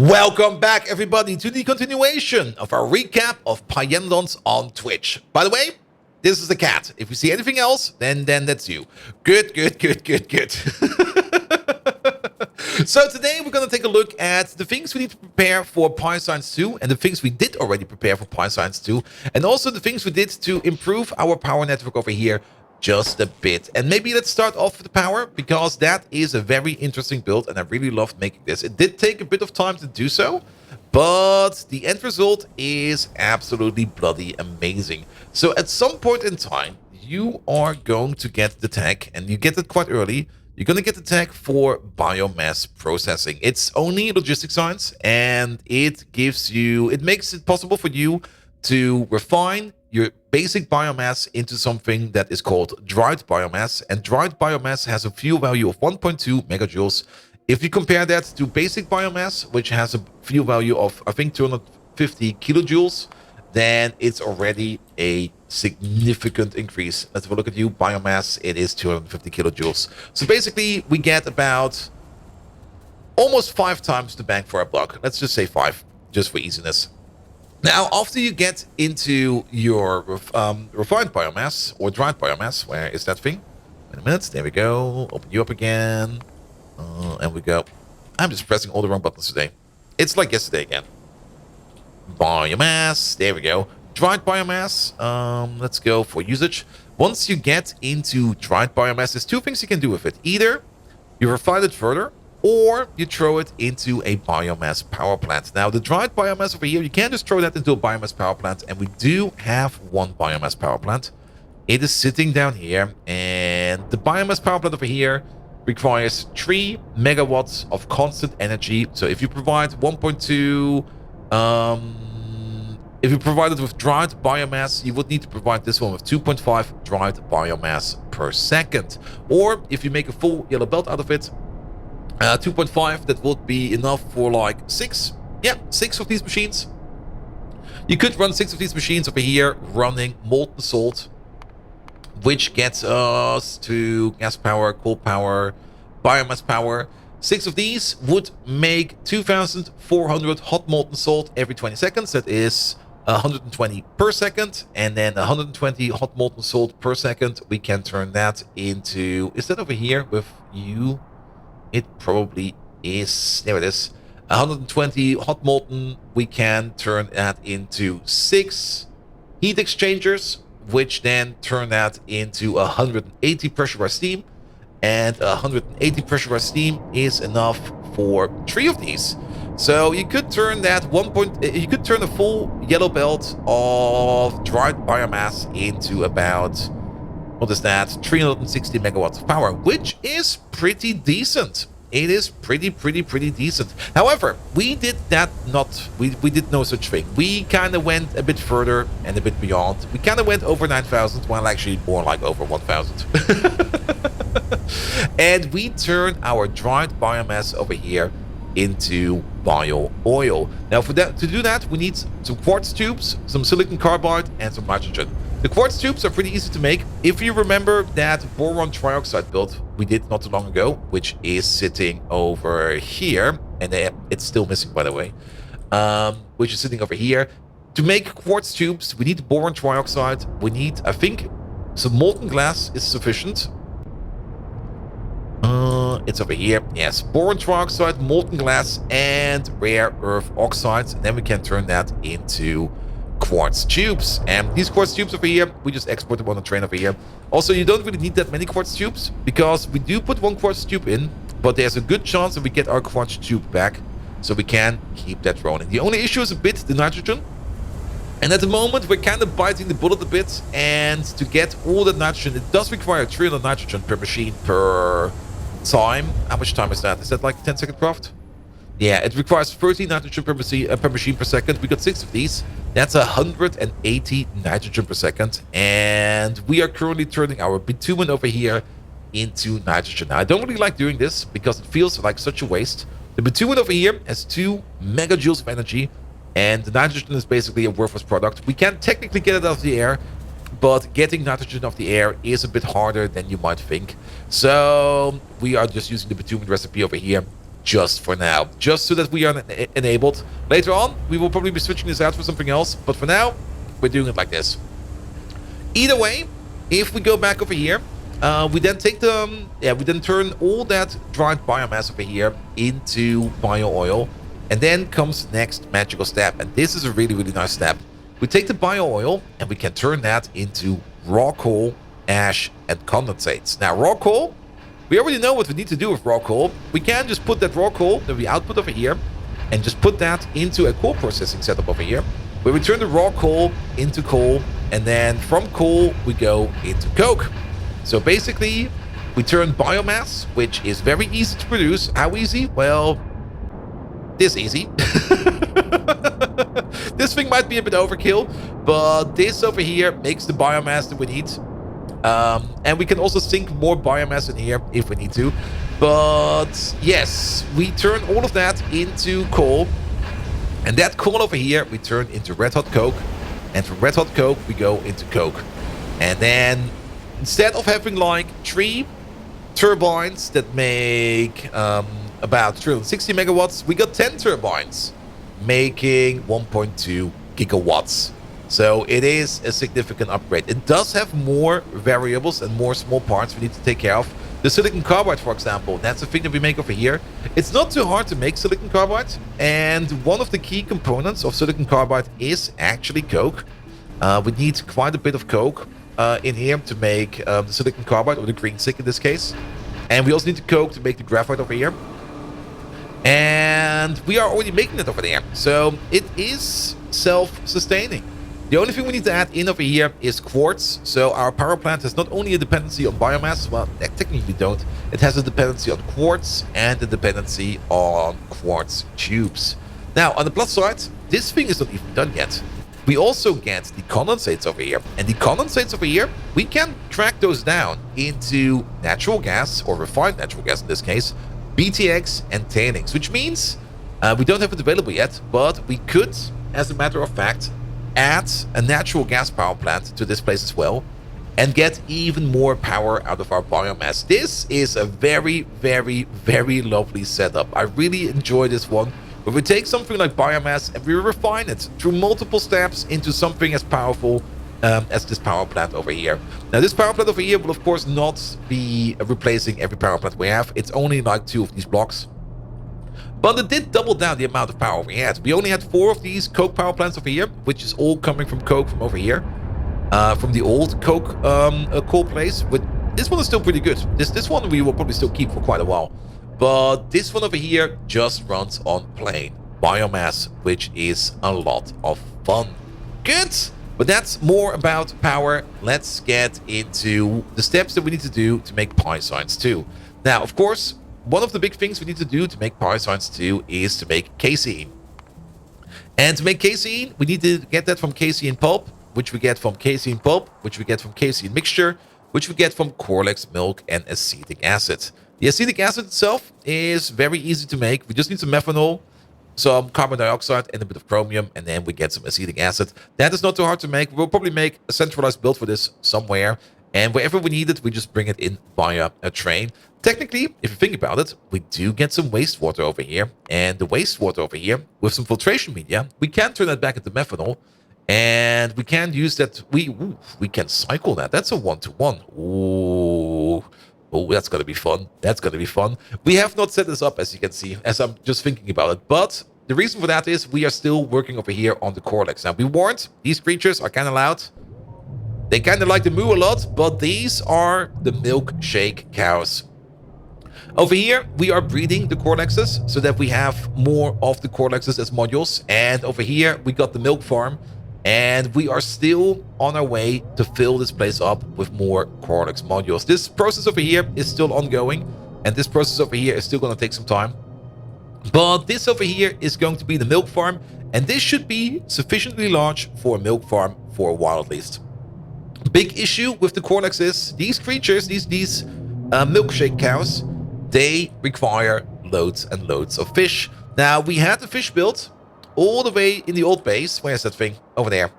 Welcome back, everybody, to the continuation of our recap of Pyanodons on Twitch. By the way, this is the cat. If you see anything else, then that's you. Good. So today we're going to take a look at the things we need to prepare for Pyanodons 2 and the things we did already prepare for Pyanodons 2 and also the things we did to improve our power network over here just a bit. And maybe let's start off with the power, because that is a very interesting build and I really loved making this. It did take a bit of time to do so, but the end result is absolutely bloody amazing. So at some point in time, you are going to get the tag, and you get it quite early. You're going to get the tag for biomass processing. It's only logistics science, and it makes it possible for you to refine your basic biomass into something that is called dried biomass. And dried biomass has a fuel value of 1.2 megajoules. If you compare that to basic biomass, which has a fuel value of, I think, 250 kilojoules, then it's already a significant increase. Let's have a look at you. Biomass, it is 250 kilojoules. So basically, we get about almost 5 times the bang for our buck. Let's just say 5, just for easiness. Now, after you get into your refined biomass or dried biomass, where is that thing? Wait a minute, there we go. Open you up again. And we go. I'm just pressing all the wrong buttons today. It's like yesterday again. Biomass, there we go. Dried biomass, let's go for usage. Once you get into dried biomass, there's 2 things you can do with it. Either you refine it further, or you throw it into a biomass power plant. Now, the dried biomass over here, you can't just throw that into a biomass power plant, and we do have one biomass power plant. It is sitting down here, and the biomass power plant over here requires 3 megawatts of constant energy. So if you provide 1.2, if you provide it with dried biomass, you would need to provide this one with 2.5 dried biomass per second. Or if you make a full yellow belt out of it, 2.5, that would be enough for like 6 of these machines. You could run 6 of these machines over here running molten salt, which gets us to gas power, coal power, biomass power. 6 of these would make 2,400 hot molten salt every 20 seconds. That is 120 per second, and then 120 hot molten salt per second. We can turn that into, is that over here with you? It probably is. There it is. 120 hot molten. We can turn that into 6 heat exchangers, which then turn that into 180 pressurized steam. And 180 pressurized steam is enough for 3 of these. So you could turn that you could turn a full yellow belt of dried biomass into about, what is that, 360 megawatts of power, which is pretty decent. It is pretty decent. However, we did no such thing. We kind of went a bit further and a bit beyond. We kind of went over 9,000, while actually more like over 1,000. And we turned our dried biomass over here into bio oil. Now, to do that, we need some quartz tubes, some silicon carbide, and some nitrogen. The quartz tubes are pretty easy to make. If you remember that boron trioxide build we did not too long ago, which is sitting over here, and it's still missing, by the way, which is sitting over here. To make quartz tubes, we need boron trioxide. We need, I think, some molten glass is sufficient. It's over here. Yes, boron trioxide, molten glass, and rare earth oxides. And then we can turn that into quartz tubes. And these quartz tubes over here, we just export them on a train over here. Also, you don't really need that many quartz tubes, because we do put 1 quartz tube in, but there's a good chance that we get our quartz tube back, so we can keep that running. The only issue is a bit the nitrogen. And at the moment, we're kind of biting the bullet a bit, and to get all that nitrogen, it does require 300 nitrogen per machine per time. How much time is that? Is that like 10-second craft? Yeah, it requires 30 nitrogen per machine per second. We got 6 of these. That's 180 nitrogen per second. And we are currently turning our bitumen over here into nitrogen. Now, I don't really like doing this because it feels like such a waste. The bitumen over here has 2 megajoules of energy, and the nitrogen is basically a worthless product. We can technically get it out of the air, but getting nitrogen off the air is a bit harder than you might think. So we are just using the bitumen recipe over here just for now, just so that we are enabled. Later on, we will probably be switching this out for something else, but for now, we're doing it like this. Either way, if we go back over here, we then take the, we then turn all that dried biomass over here into bio oil, and then comes next magical step, and this is a really, really nice step. We take the bio oil and we can turn that into raw coal, ash, and condensates. Now, raw coal, we already know what we need to do with raw coal. We can just put that raw coal that we output over here and just put that into a coal processing setup over here, where we turn the raw coal into coal, and then from coal we go into coke. So basically, we turn biomass, which is very easy to produce. How easy? Well, this easy. This thing might be a bit overkill, but this over here makes the biomass that we need. And we can also sink more biomass in here if we need to. But yes, we turn all of that into coal. And that coal over here, we turn into red hot coke. And from red hot coke, we go into coke. And then instead of having like 3 turbines that make about 360 megawatts, we got 10 turbines making 1.2 gigawatts. So it is a significant upgrade. It does have more variables and more small parts we need to take care of. The silicon carbide, for example, that's the thing that we make over here. It's not too hard to make silicon carbide, and one of the key components of silicon carbide is actually coke. We need quite a bit of coke in here to make the silicon carbide, or the green stick in this case. And we also need the coke to make the graphite over here. And we are already making it over there. So it is self-sustaining. The only thing we need to add in over here is quartz. So our power plant has not only a dependency on biomass, well, technically we don't. It has a dependency on quartz and a dependency on quartz tubes. Now, on the plus side, this thing is not even done yet. We also get the condensates over here. And the condensates over here, we can crack those down into natural gas, or refined natural gas in this case, BTX and tailings, which means we don't have it available yet, but we could, as a matter of fact, add a natural gas power plant to this place as well and get even more power out of our biomass. This is a very, very, very lovely setup. I really enjoy this one, where we take something like biomass and we refine it through multiple steps into something as powerful as this power plant over here. Now, this power plant over here will of course not be replacing every power plant we have. It's only like 2 of these blocks. But it did double down the amount of power we had. We only had 4 of these coke power plants over here, which is all coming from coke from over here. From the old coke coal place. But this one is still pretty good. This one we will probably still keep for quite a while. But this one over here just runs on plain biomass, which is a lot of fun. Good! But that's more about power. Let's get into the steps that we need to do to make Pyscience 2. Now, of course, one of the big things we need to do to make Pyscience 2 is to make casein. And to make casein, we need to get that from casein pulp, which we get from casein pulp, which we get from casein mixture, which we get from Corlex milk and acetic acid. The acetic acid itself is very easy to make. We just need some methanol, some carbon dioxide, and a bit of chromium, and then we get some acetic acid. That is not too hard to make. We'll probably make a centralized build for this somewhere, and wherever we need it, we just bring it in via a train. Technically, if you think about it, we do get some wastewater over here, and the wastewater over here, with some filtration media, we can turn that back into methanol, and we can use that. We can cycle that. That's a 1-to-1. Oh, that's going to be fun. That's going to be fun. We have not set this up, as you can see, as I'm just thinking about it. But the reason for that is we are still working over here on the Corlex. Now, we warned, these creatures are kind of loud. They kind of like to moo a lot, but these are the milkshake cows. Over here, we are breeding the Corlexes so that we have more of the Corlexes as modules. And over here, we got the milk farm. And we are still on our way to fill this place up with more Corlex modules. This process over here is still ongoing, and this process over here is still going to take some time. But this over here is going to be the milk farm, and this should be sufficiently large for a milk farm for a while at least. Big issue with the Corlex is these creatures, these milkshake cows, they require loads and loads of fish. Now, we had the fish built all the way in the old base. Where's that thing? Over there.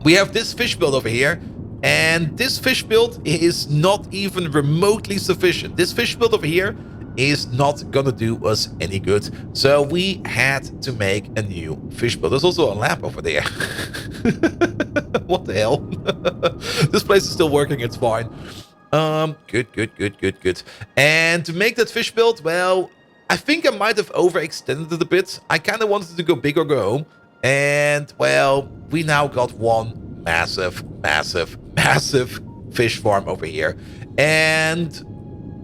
We have this fish build over here, and this fish build is not even remotely sufficient. This fish build over here is not gonna do us any good. So we had to make a new fish boat. There's also a lamp over there. What the hell? This place is still working, it's fine. Good. And to make that fish build, well, I think I might have overextended it a bit. I kind of wanted to go big or go home. And, well, we now got one massive fish farm over here. And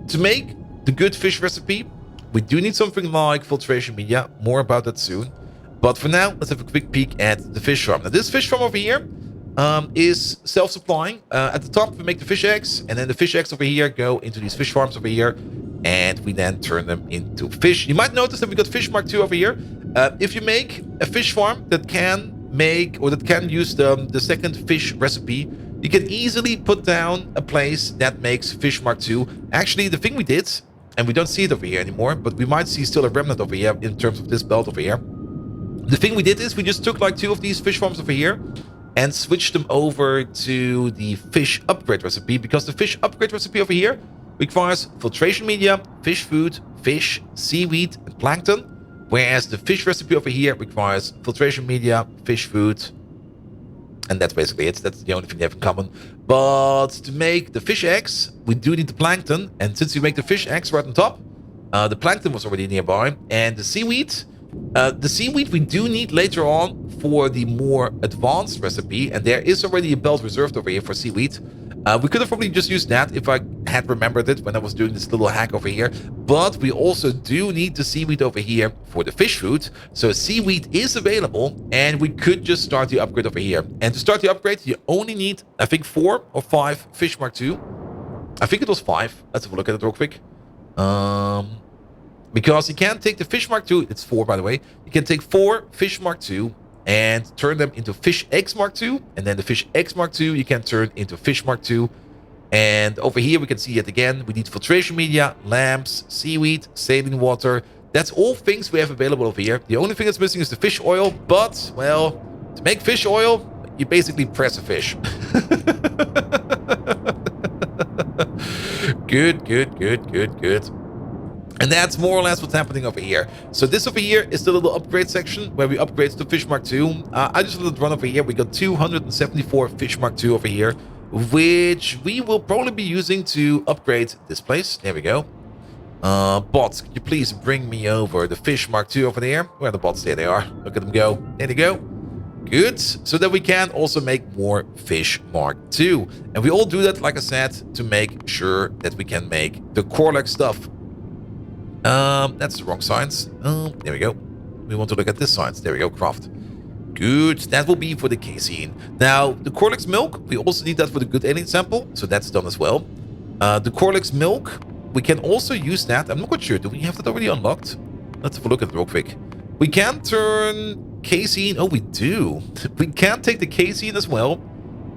to make the good fish recipe, we do need something like filtration media. More about that soon. But for now, let's have a quick peek at the fish farm. Now, this fish farm over here is self-supplying. At the top, we make the fish eggs, and then the fish eggs over here go into these fish farms over here, and we then turn them into fish. You might notice that we got fish mark 2 over here. If you make a fish farm that can make, or that can use the second fish recipe, you can easily put down a place that makes fish mark 2. Actually, the thing we did, and we don't see it over here anymore, but we might see still a remnant over here in terms of this belt over here. The thing we did is we just took like 2 of these fish farms over here and switched them over to the fish upgrade recipe, because the fish upgrade recipe over here requires filtration media, fish food, fish, seaweed, and plankton, whereas the fish recipe over here requires filtration media, fish food, and that's basically it. That's the only thing they have in common. But to make the fish eggs, we do need the plankton, and since we make the fish eggs right on top, the plankton was already nearby, and the seaweed we do need later on for the more advanced recipe, and there is already a belt reserved over here for seaweed. We could have probably just used that if I had remembered it when I was doing this little hack over here, but we also do need the seaweed over here for the fish food, so seaweed is available, and we could just start the upgrade over here. And to start the upgrade, you only need, I think, 4 or 5 fish mark 2. I think it was 5. Let's have a look at it real quick. Because you can take the fish mark 2, it's 4 by the way, you can take 4 fish mark 2 and turn them into fish eggs mark 2, and then the fish eggs mark 2 you can turn into fish mark 2. And over here we can see it again, we need filtration media, lamps, seaweed, saline water. That's all things we have available over here. The only thing that's missing is the fish oil, but, well, to make fish oil, you basically press a fish. Good. And that's more or less what's happening over here. So this over here is the little upgrade section where we upgrade to fish mark 2. I just let it run over here. We got 274 fish mark 2 over here, which we will probably be using to upgrade this place. There we go. Bots, could you please bring me over the fish mark 2 over there? Where are the bots? There they are. Look at them go. There they go. Good. So that we can also make more fish mark 2. And we all do that, like I said, to make sure that we can make the core-like stuff. That's the wrong science. There we go. We want to look at this science. There we go, craft. Good. That will be for the casein. Now, the Corlex milk, we also need that for the good alien sample, so that's done as well. The Corlex milk, we can also use that. I'm not quite sure. Do we have that already unlocked? Let's have a look at it real quick. We can turn casein. Oh, we do. We can take the casein as well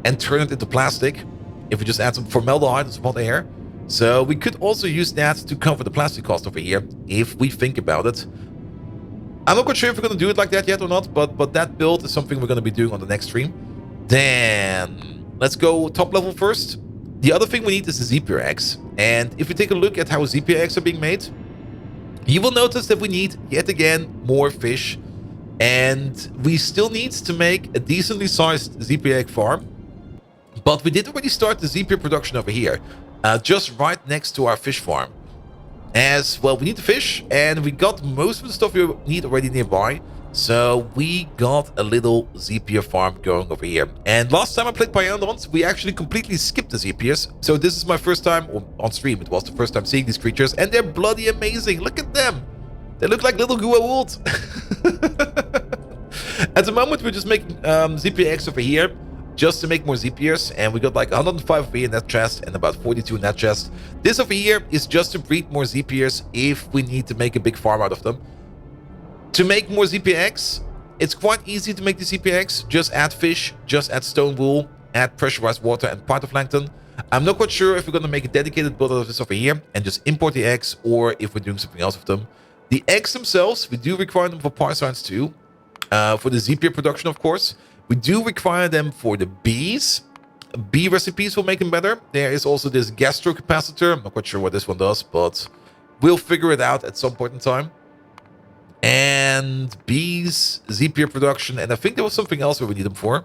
and turn it into plastic if we just add some formaldehyde and some hot air. So we could also use that to cover the plastic cost over here, if we think about it. I'm not quite sure if we're going to do it like that yet or not, but that build is something we're going to be doing on the next stream. Then, let's go top level first. The other thing we need is the Zippier eggs. And if we take a look at how Zippier eggs are being made, you will notice that we need, yet again, more fish. And we still need to make a decently sized Zippier egg farm. But we did already start the Zippier production over here. Just right next to our fish farm. As well, we need the fish, and we got most of the stuff we need already nearby. So we got a little Zippier farm going over here. And last time I played Pyanodons, we actually completely skipped the Zippiers. So this is my first time, or on stream, it was the first time seeing these creatures, and they're bloody amazing. Look at them. They look like little Gua'uld. At the moment, we're just making Zippier eggs over here, just to make more Zippiers, and we got like 105 over here in that chest and about 42 in that chest. This over here is just to breed more Zippiers if we need to make a big farm out of them. To make more Zippier eggs, it's quite easy to make the Zippier eggs. Just add fish, just add stone wool, add pressurized water and phytoplankton. I'm not quite sure if we're going to make a dedicated build out of this over here and just import the eggs, or if we're doing something else with them. The eggs themselves, we do require them for power science too. For the Zippier production, of course. We do require them for the bees. Bee recipes will make them better. There is also this gastro capacitor. I'm not quite sure what this one does, but We'll figure it out at some point in time. And bees, Zippier production, and I think there was something else where we need them for.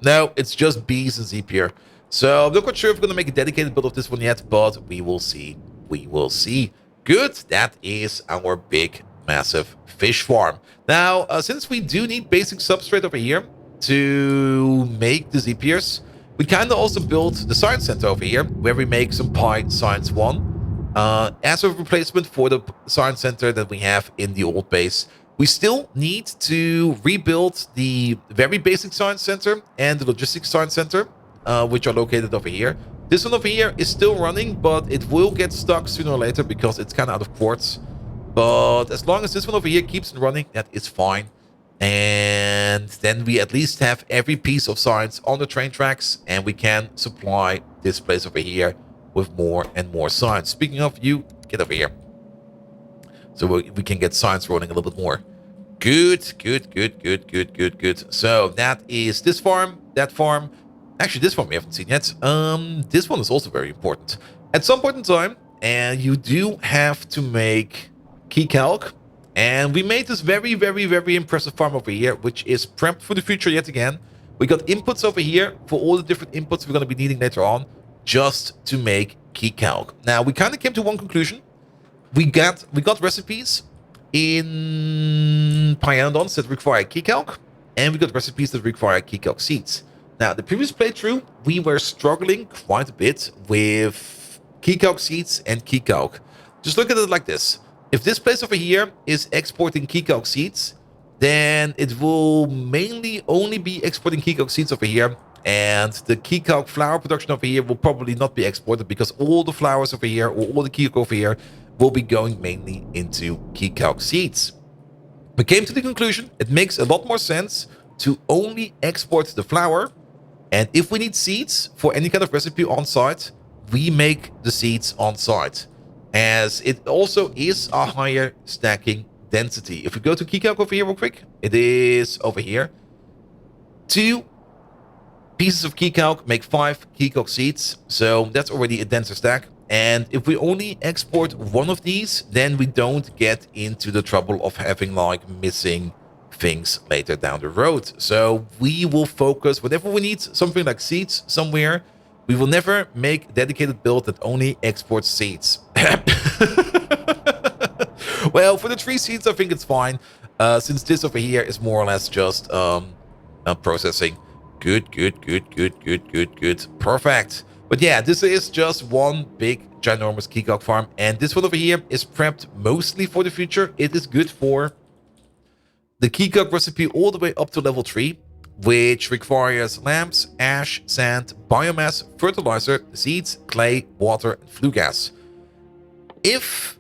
No, it's just bees and Zippier. So I'm not quite sure if we're going to make a dedicated build of this one yet, but we will see. We will see. Good, that is our big, massive fish farm. Now, since we do need basic substrate over here to make the Zippiers, we kind of also built the science center over here, where we make some Pi Science 1 as a replacement for the science center that we have in the old base. We still need to rebuild the very basic science center and the logistics science center, which are located over here. This one over here is still running, but it will get stuck sooner or later because it's kind of out of quartz. But as long as this one over here keeps running, that is fine. And then we at least have every piece of science on the train tracks, and we can supply this place over here with more and more science. Speaking of, you get over here. So we can get science running a little bit more. Good, good, good, good, good, good, good. So that is this farm, that farm. Actually, this one we haven't seen yet. This one is also very important. At some point in time, and you do have to make key calc. And we made this very, very, very impressive farm over here, which is prepped for the future yet again. We got inputs over here for all the different inputs we're going to be needing later on, just to make key calc. Now, we kind of came to one conclusion. We got recipes in Pyanodons that require key calc, and we got recipes that require key calc seeds. Now, the previous playthrough, we were struggling quite a bit with key calc seeds and key calc. Just look at it like this. If this place over here is exporting key calc seeds, then it will mainly only be exporting key calc seeds over here, and the key calc flower production over here will probably not be exported because all the flowers over here, or all the key calc over here, will be going mainly into key calc seeds. We came to the conclusion it makes a lot more sense to only export the flower, and if we need seeds for any kind of recipe on site, we make the seeds on site, as it also is a higher stacking density. If we go to key calc over here real quick, it is over here. 2 pieces of key calc make 5 key calc seeds, so that's already a denser stack. And if we only export one of these, then we don't get into the trouble of having like missing things later down the road. So we will focus, whenever we need something like seeds somewhere, we will never make a dedicated build that only exports seeds. Well, for the 3 seeds, I think it's fine, since this over here is more or less just processing. Good, good, good, good, good, good, good. Perfect. But yeah, this is just one big, ginormous key calc farm. And this one over here is prepped mostly for the future. It is good for the key calc recipe all the way up to level 3, which requires lamps, ash, sand, biomass, fertilizer, seeds, clay, water, and flue gas. If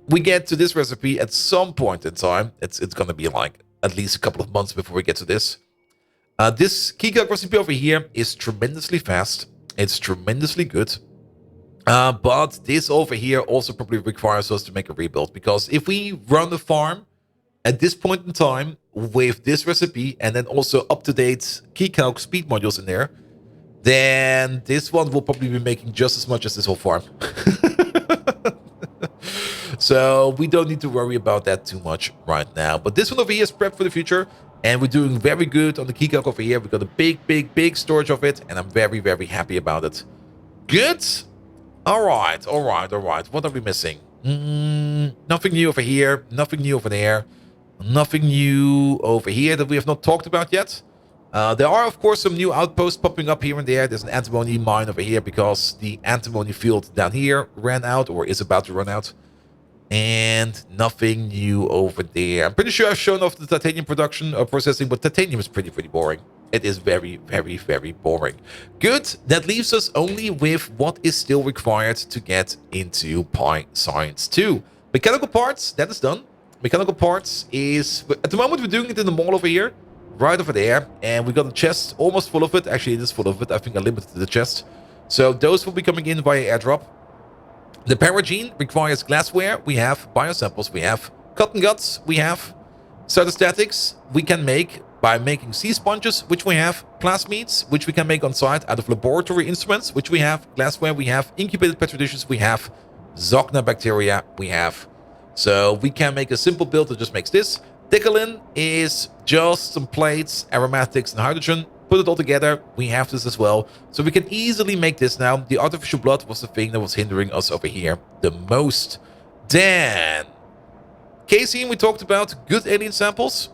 we get to this recipe at some point in time, it's going to be like at least a couple of months before we get to this. This key calc recipe over here is tremendously fast. It's tremendously good. But this over here also probably requires us to make a rebuild, because if we run the farm at this point in time with this recipe and then also up-to-date key calc speed modules in there, then this one will probably be making just as much as this whole farm. So we don't need to worry about that too much right now. But this one over here is prepped for the future, and we're doing very good on the key calc over here. We've got a big, big, big storage of it, and I'm very, very happy about it. Good. All right, all right, all right. What are we missing? Nothing new over here. Nothing new over there. Nothing new over here that we have not talked about yet. There are, of course, some new outposts popping up here and there. There's an antimony mine over here because the antimony field down here ran out or is about to run out. And nothing new over there. I'm pretty sure I've shown off the titanium production or processing, but titanium is pretty boring. It is very, very, very boring. Good. That leaves us only with what is still required to get into Pi Science 2. Mechanical parts, that is done. Mechanical parts is... At the moment, we're doing it in the mall over here. Right over there. And we got a chest almost full of it. Actually, it is full of it. I think I limited the chest. So those will be coming in via airdrop. The Paragene requires glassware. We have biosamples. We have cotton guts. We have cytostatics. We can make by making sea sponges, which we have, plasmids, which we can make on site out of laboratory instruments, which we have, glassware we have, incubated petri dishes we have, Zogna bacteria we have. So we can make a simple build that just makes this. Dicalin is just some plates, aromatics, and hydrogen. Put it all together, we have this as well. So we can easily make this now. The artificial blood was the thing that was hindering us over here the most. Then, casein we talked about, good alien samples.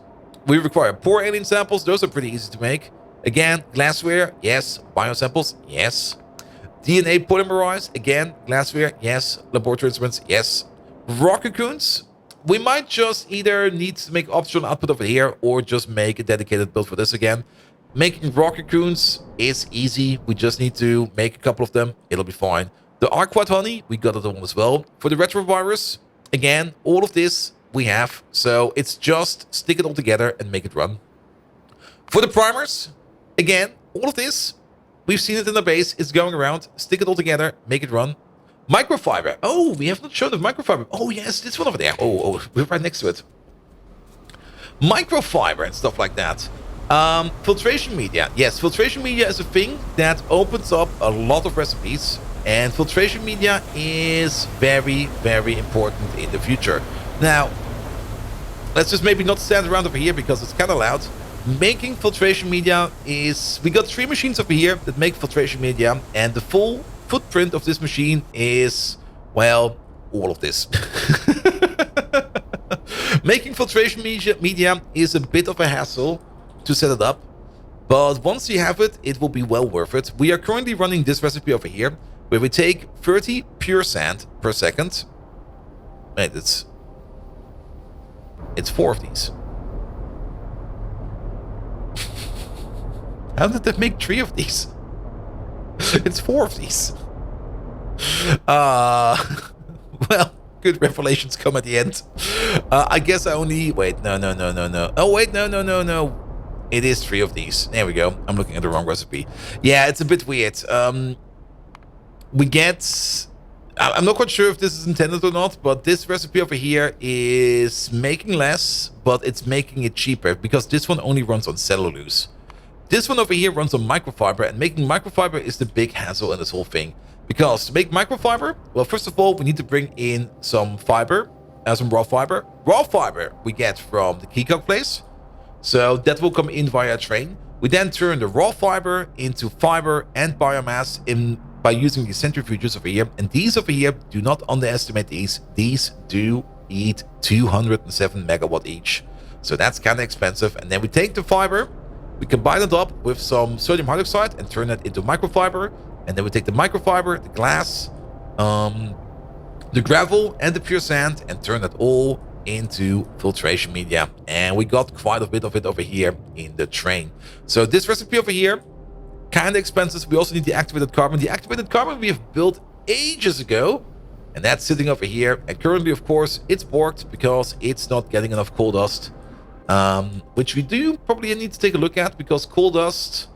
We require poor alien samples, those are pretty easy to make. Again, glassware, yes. Biosamples, yes. DNA polymerized, again, glassware, yes. Laboratory instruments, yes. Rock cocoons, we might just either need to make optional output over here or just make a dedicated build for this again. Making rock cocoons is easy. We just need to make a couple of them. It'll be fine. The Arquat honey, we got that one as well. For the retrovirus, again, all of this we have. So it's just stick it all together and make it run. For the primers, again, all of this, we've seen it in the base. It's going around. Stick it all together, make it run. Microfiber. Oh, we have not shown the microfiber. Oh, yes, this one over there. Oh, we're right next to it. Microfiber and stuff like that. Filtration media. Yes, filtration media is a thing that opens up a lot of recipes. And filtration media is very, very important in the future. Now, let's just maybe not stand around over here because it's kind of loud. Making filtration media is... We got 3 machines over here that make filtration media. And the full footprint of this machine is, well, all of this. Making filtration media is a bit of a hassle to set it up, but once you have it, it will be well worth it. We are currently running this recipe over here, where we take 30 pure sand per second. Wait, it's 4 of these. How did that make 3 of these? It's 4 of these. Well, good revelations come at the end. I guess I only... Wait, no. Oh, wait, no. It is 3 of these. There we go. I'm looking at the wrong recipe. Yeah, it's a bit weird. We get... I'm not quite sure if this is intended or not, but this recipe over here is making less, but it's making it cheaper, because this one only runs on cellulose. This one over here runs on microfiber, and making microfiber is the big hassle in this whole thing. Because to make microfiber, well, first of all, we need to bring in some fiber, some raw fiber. Raw fiber we get from the peacock place. So that will come in via a train. We then turn the raw fiber into fiber and biomass by using these centrifuges over here. And these over here, do not underestimate these. These do eat 207 megawatt each. So that's kind of expensive. And then we take the fiber, we combine it up with some sodium hydroxide and turn it into microfiber. And then we take the microfiber, the glass, the gravel, and the pure sand and turn that all into filtration media. And we got quite a bit of it over here in the train. So this recipe over here, kind of expensive. We also need the activated carbon. The activated carbon we have built ages ago. And that's sitting over here. And currently, of course, it's borked because it's not getting enough coal dust. Which we do probably need to take a look at, because coal dust...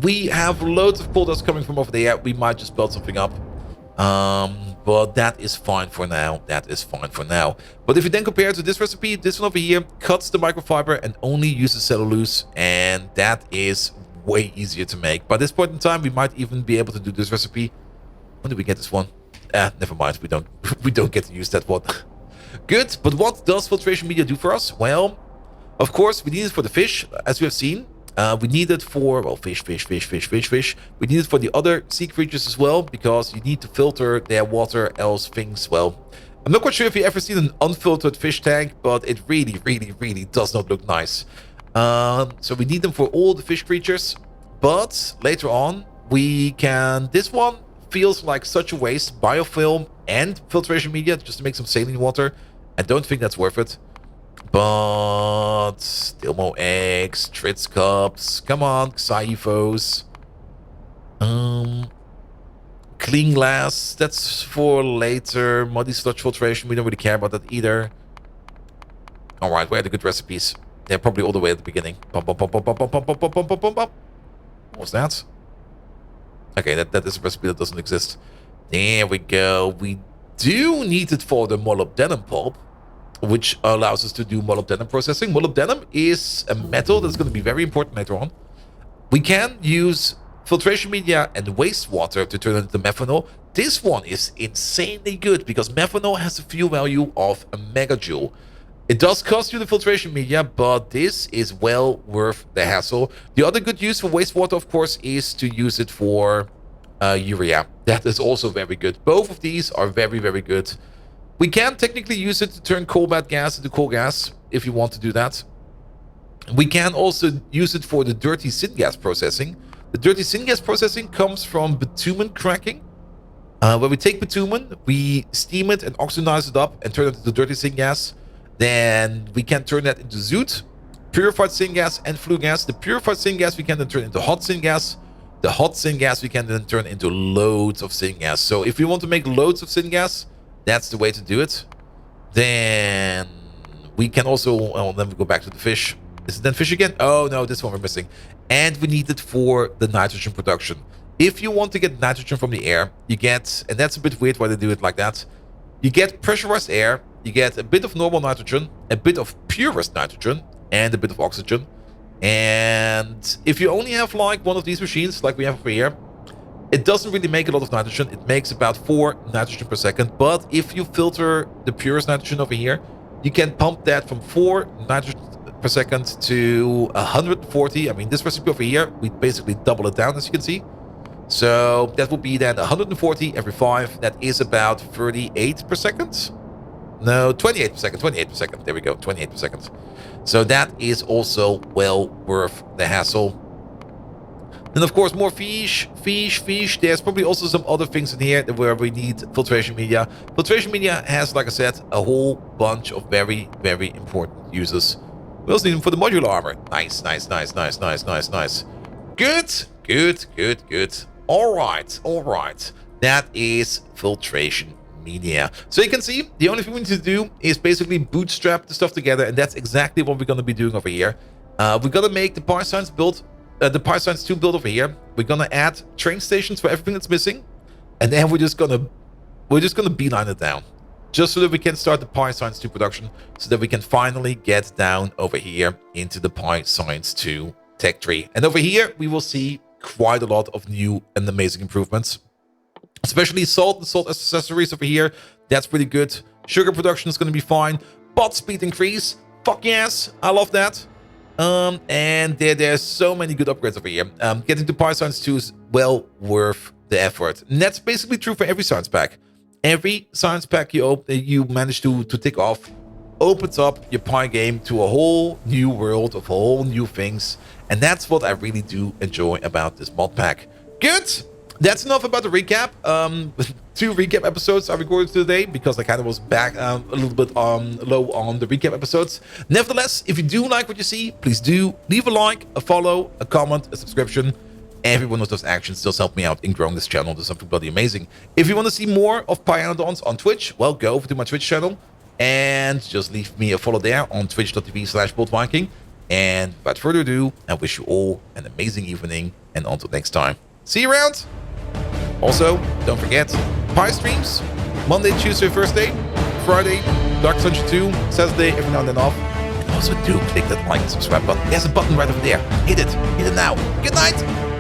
We have loads of coal dust coming from over there. We might just build something up. But that is fine for now. But if you then compare it to this recipe, this one over here cuts the microfiber and only uses cellulose. And that is way easier to make. By this point in time, we might even be able to do this recipe. When did we get this one? Never mind. We don't get to use that one. Good. But what does filtration media do for us? Well, of course, we need it for the fish, as we have seen. We need it for, well, fish. We need it for the other sea creatures as well, because you need to filter their water, else things, well... I'm not quite sure if you've ever seen an unfiltered fish tank, but it really does not look nice. So we need them for all the fish creatures, but later on, we can... This one feels like such a waste, biofilm and filtration media, just to make some saline water. I don't think that's worth it. But still more eggs, Tritz cups, come on, Xyphos. Clean glass, that's for later. Muddy sludge filtration, we don't really care about that either. Alright, where are the good recipes? They're probably all the way at the beginning. What was that? Okay, that is a recipe that doesn't exist. There we go. We do need it for the molybdenum pulp. which allows us to do molybdenum processing. Molybdenum is a metal that's going to be very important later on. We can use filtration media and wastewater to turn it into methanol. This one is insanely good because methanol has a fuel value of a megajoule. It does cost you the filtration media, but this is well worth the hassle. The other good use for wastewater, of course, is to use it for urea. That is also very good. Both of these are very, very good. We can technically use it to turn coal bed gas into coal gas if you want to do that. We can also use it for the dirty syngas processing. The dirty syngas processing comes from bitumen cracking. When we take bitumen, we steam it and oxidize it up and turn it into dirty syngas. Then we can turn that into zoot, purified syngas, and flue gas. The purified syngas we can then turn into hot syngas. The hot syngas we can then turn into loads of syngas. So if we want to make loads of syngas, that's the way to do it. Then we can also, well, then we go back to the fish. Is it then fish again? Oh no, this one we're missing. And we need it for the nitrogen production. If you want to get nitrogen from the air, you get, and that's a bit weird why they do it like that, you get pressurized air, you get a bit of normal nitrogen, a bit of purest nitrogen, and a bit of oxygen. And if you only have like one of these machines, like we have over here, it doesn't really make a lot of nitrogen. It makes about 4 nitrogen per second. But if you filter the purest nitrogen over here, you can pump that from 4 nitrogen per second to 140. I mean, this recipe over here, we basically double it down, as you can see. So that would be then 140 every 5. That is about 38 per second. No, 28 per second, 28 per second. There we go, 28 per second. So that is also well worth the hassle. Then, of course, more fish. There's probably also some other things in here where we need filtration media. Filtration media has, like I said, a whole bunch of very, very important uses. We also need them for the modular armor. Nice. Good. All right. That is filtration media. So you can see the only thing we need to do is basically bootstrap the stuff together, and that's exactly what we're going to be doing over here. We're going to make the Pyoscience build, the Pyoscience 2 build over here. We're going to add train stations for everything that's missing, and then we're just going to beeline it down, just so that we can start the Pyoscience 2 production, so that we can finally get down over here into the Pyoscience 2 tech tree. And over here we will see quite a lot of new and amazing improvements. Especially salt and salt accessories over here. That's pretty good. Sugar production is going to be fine. Pot speed increase. Fuck yes. I love that. And there's so many good upgrades over here. Getting to Pyoscience 2 is well worth the effort. And that's basically true for every science pack. Every science pack you manage to tick off opens up your Pi game to a whole new world of whole new things. And that's what I really do enjoy about this mod pack. Good. That's enough about the recap. 2 recap episodes I recorded today because I kind of was back a little bit low on the recap episodes. Nevertheless, if you do like what you see, please do leave a like, a follow, a comment, a subscription. Every one of those actions does help me out in growing this channel to something bloody amazing. If you want to see more of Pyanodons on Twitch, well, go over to my Twitch channel and just leave me a follow there on twitch.tv/BoldViking. And without further ado, I wish you all an amazing evening, and until next time, see you around. Also, don't forget, Pi streams, Monday, Tuesday, Thursday, Friday, Dark Sunshine 2, Saturday, every now and then off. And also do click that like and subscribe button. There's a button right over there. Hit it now. Good night.